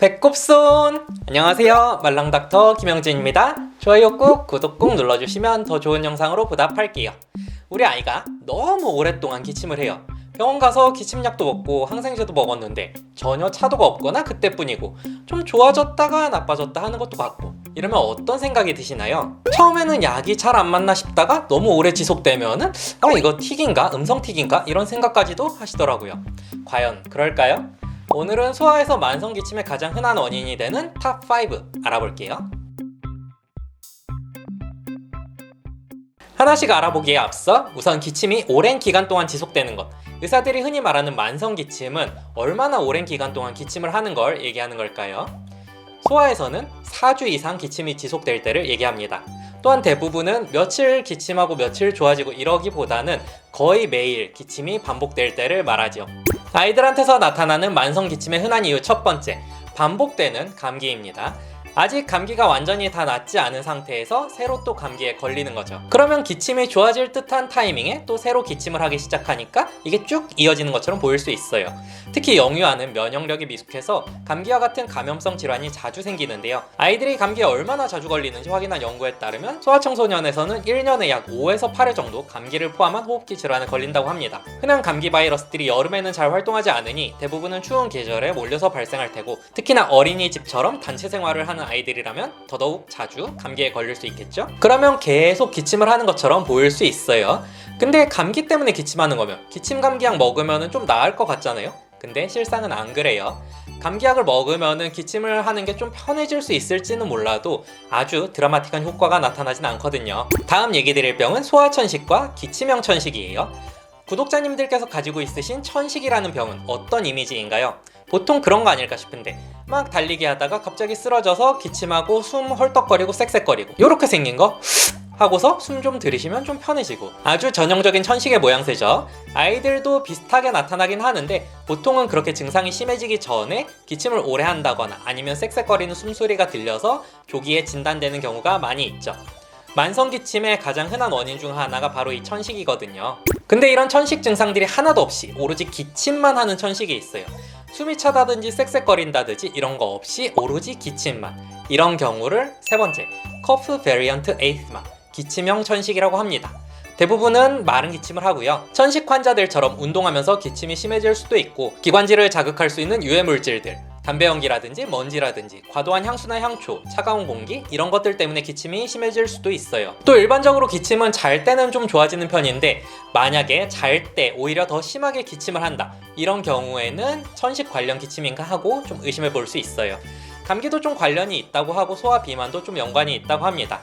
배꼽손! 안녕하세요, 말랑닥터 김영진입니다. 좋아요 꾹, 구독 꾹 눌러주시면 더 좋은 영상으로 보답할게요. 우리 아이가 너무 오랫동안 기침을 해요. 병원 가서 기침약도 먹고 항생제도 먹었는데 전혀 차도가 없거나 그때뿐이고, 좀 좋아졌다가 나빠졌다 하는 것도 같고, 이러면 어떤 생각이 드시나요? 처음에는 약이 잘 안 맞나 싶다가 너무 오래 지속되면은 이거 틱인가? 음성 틱인가? 이런 생각까지도 하시더라고요. 과연 그럴까요? 오늘은 소아에서 만성 기침의 가장 흔한 원인이 되는 탑5 알아볼게요. 하나씩 알아보기에 앞서 우선 기침이 오랜 기간 동안 지속되는 것, 의사들이 흔히 말하는 만성 기침은 얼마나 오랜 기간 동안 기침을 하는 걸 얘기하는 걸까요? 소아에서는 4주 이상 기침이 지속될 때를 얘기합니다. 또한 대부분은 며칠 기침하고 며칠 좋아지고 이러기보다는 거의 매일 기침이 반복될 때를 말하죠. 아이들한테서 나타나는 만성 기침의 흔한 이유 첫 번째, 반복되는 감기입니다. 아직 감기가 완전히 다 낫지 않은 상태에서 새로 또 감기에 걸리는 거죠. 그러면 기침이 좋아질 듯한 타이밍에 또 새로 기침을 하기 시작하니까 이게 쭉 이어지는 것처럼 보일 수 있어요. 특히 영유아는 면역력이 미숙해서 감기와 같은 감염성 질환이 자주 생기는데요. 아이들이 감기에 얼마나 자주 걸리는지 확인한 연구에 따르면 소아청소년에서는 1년에 약 5에서 8회 정도 감기를 포함한 호흡기 질환에 걸린다고 합니다. 흔한 감기 바이러스들이 여름에는 잘 활동하지 않으니 대부분은 추운 계절에 몰려서 발생할 테고, 특히나 어린이집처럼 단체 생활을 하는 아이들이라면 더더욱 자주 감기에 걸릴 수 있겠죠? 그러면 계속 기침을 하는 것처럼 보일 수 있어요. 근데 감기 때문에 기침하는 거면 기침 감기약 먹으면 좀 나을 것 같잖아요? 근데 실상은 안 그래요. 감기약을 먹으면 기침을 하는 게 좀 편해질 수 있을지는 몰라도 아주 드라마틱한 효과가 나타나진 않거든요. 다음 얘기 드릴 병은 소아천식과 기침형 천식이에요. 구독자님들께서 가지고 있으신 천식이라는 병은 어떤 이미지인가요? 보통 그런 거 아닐까 싶은데, 막 달리기 하다가 갑자기 쓰러져서 기침하고 숨 헐떡거리고 쌕쌕거리고 요렇게 생긴 거 하고서 숨 좀 들이쉬면 좀 편해지고, 아주 전형적인 천식의 모양새죠. 아이들도 비슷하게 나타나긴 하는데 보통은 그렇게 증상이 심해지기 전에 기침을 오래 한다거나 아니면 쌕쌕거리는 숨소리가 들려서 조기에 진단되는 경우가 많이 있죠. 만성 기침의 가장 흔한 원인 중 하나가 바로 이 천식이거든요. 근데 이런 천식 증상들이 하나도 없이 오로지 기침만 하는 천식이 있어요. 숨이 차다든지 쌕쌕거린다든지 이런 거 없이 오로지 기침만. 이런 경우를 세 번째, 커프 베리언트 에이스마, 기침형 천식이라고 합니다. 대부분은 마른 기침을 하고요. 천식 환자들처럼 운동하면서 기침이 심해질 수도 있고, 기관지를 자극할 수 있는 유해 물질들, 담배 연기라든지 먼지라든지 과도한 향수나 향초, 차가운 공기 이런 것들 때문에 기침이 심해질 수도 있어요. 또 일반적으로 기침은 잘 때는 좀 좋아지는 편인데, 만약에 잘 때 오히려 더 심하게 기침을 한다, 이런 경우에는 천식 관련 기침인가 하고 좀 의심해 볼 수 있어요. 감기도 좀 관련이 있다고 하고 소아 비만도 좀 연관이 있다고 합니다.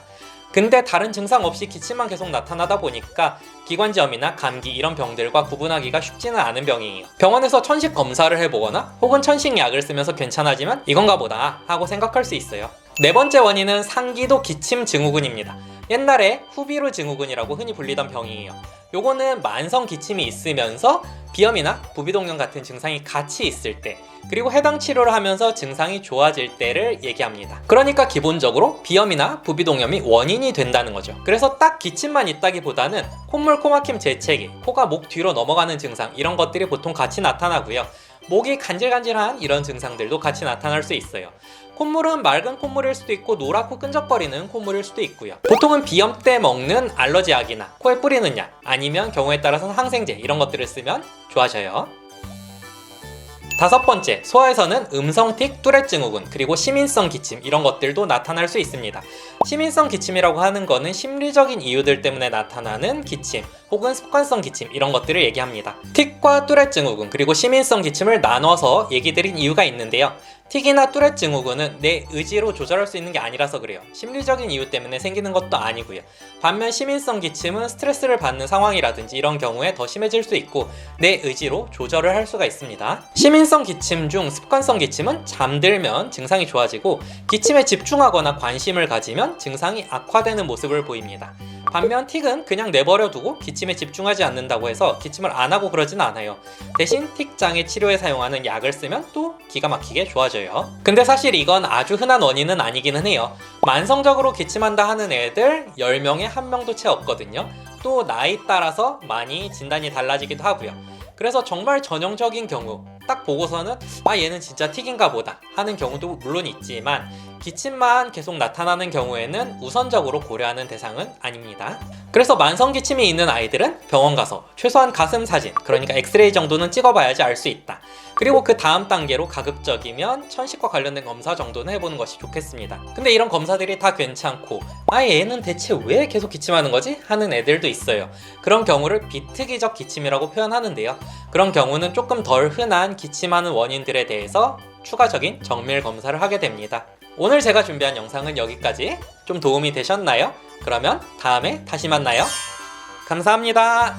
근데 다른 증상 없이 기침만 계속 나타나다 보니까 기관지염이나 감기 이런 병들과 구분하기가 쉽지는 않은 병이에요. 병원에서 천식 검사를 해보거나 혹은 천식 약을 쓰면서 괜찮아지면 이건가 보다 하고 생각할 수 있어요. 네 번째 원인은 상기도 기침 증후군입니다. 옛날에 후비루 증후군이라고 흔히 불리던 병이에요. 요거는 만성 기침이 있으면서 비염이나 부비동염 같은 증상이 같이 있을 때, 그리고 해당 치료를 하면서 증상이 좋아질 때를 얘기합니다. 그러니까 기본적으로 비염이나 부비동염이 원인이 된다는 거죠. 그래서 딱 기침만 있다기보다는 콧물, 코막힘, 재채기, 코가 목 뒤로 넘어가는 증상 이런 것들이 보통 같이 나타나고요. 목이 간질간질한 이런 증상들도 같이 나타날 수 있어요. 콧물은 맑은 콧물일 수도 있고 노랗고 끈적거리는 콧물일 수도 있고요. 보통은 비염 때 먹는 알러지 약이나 코에 뿌리는 약, 아니면 경우에 따라서는 항생제 이런 것들을 쓰면 좋아져요. 다섯 번째, 소아에서는 음성틱, 뚜렛 증후군, 그리고 시민성 기침 이런 것들도 나타날 수 있습니다. 시민성 기침이라고 하는 거는 심리적인 이유들 때문에 나타나는 기침 혹은 습관성 기침 이런 것들을 얘기합니다. 틱과 뚜렛 증후군 그리고 시민성 기침을 나눠서 얘기 드린 이유가 있는데요. 틱이나 뚜렛 증후군은 내 의지로 조절할 수 있는 게 아니라서 그래요. 심리적인 이유 때문에 생기는 것도 아니고요. 반면 시민성 기침은 스트레스를 받는 상황이라든지 이런 경우에 더 심해질 수 있고 내 의지로 조절을 할 수가 있습니다. 시민성 기침 중 습관성 기침은 잠들면 증상이 좋아지고, 기침에 집중하거나 관심을 가지면 증상이 악화되는 모습을 보입니다. 반면 틱은 그냥 내버려두고 기침에 집중하지 않는다고 해서 기침을 안 하고 그러진 않아요. 대신 틱 장애 치료에 사용하는 약을 쓰면 또 기가 막히게 좋아져요. 근데 사실 이건 아주 흔한 원인은 아니기는 해요. 만성적으로 기침한다 하는 애들 10명에 1명도 채 없거든요. 또 나이 따라서 많이 진단이 달라지기도 하고요. 그래서 정말 전형적인 경우, 딱 보고서는 얘는 진짜 틱인가 보다 하는 경우도 물론 있지만 기침만 계속 나타나는 경우에는 우선적으로 고려하는 대상은 아닙니다. 그래서 만성 기침이 있는 아이들은 병원 가서 최소한 가슴 사진, 그러니까 엑스레이 정도는 찍어봐야지 알 수 있다. 그리고 그 다음 단계로 가급적이면 천식과 관련된 검사 정도는 해보는 것이 좋겠습니다. 근데 이런 검사들이 다 괜찮고 얘는 대체 왜 계속 기침하는 거지? 하는 애들도 있어요. 그런 경우를 비특이적 기침이라고 표현하는데요. 그런 경우는 조금 덜 흔한 기침하는 원인들에 대해서 추가적인 정밀 검사를 하게 됩니다. 오늘 제가 준비한 영상은 여기까지. 좀 도움이 되셨나요? 그러면 다음에 다시 만나요. 감사합니다.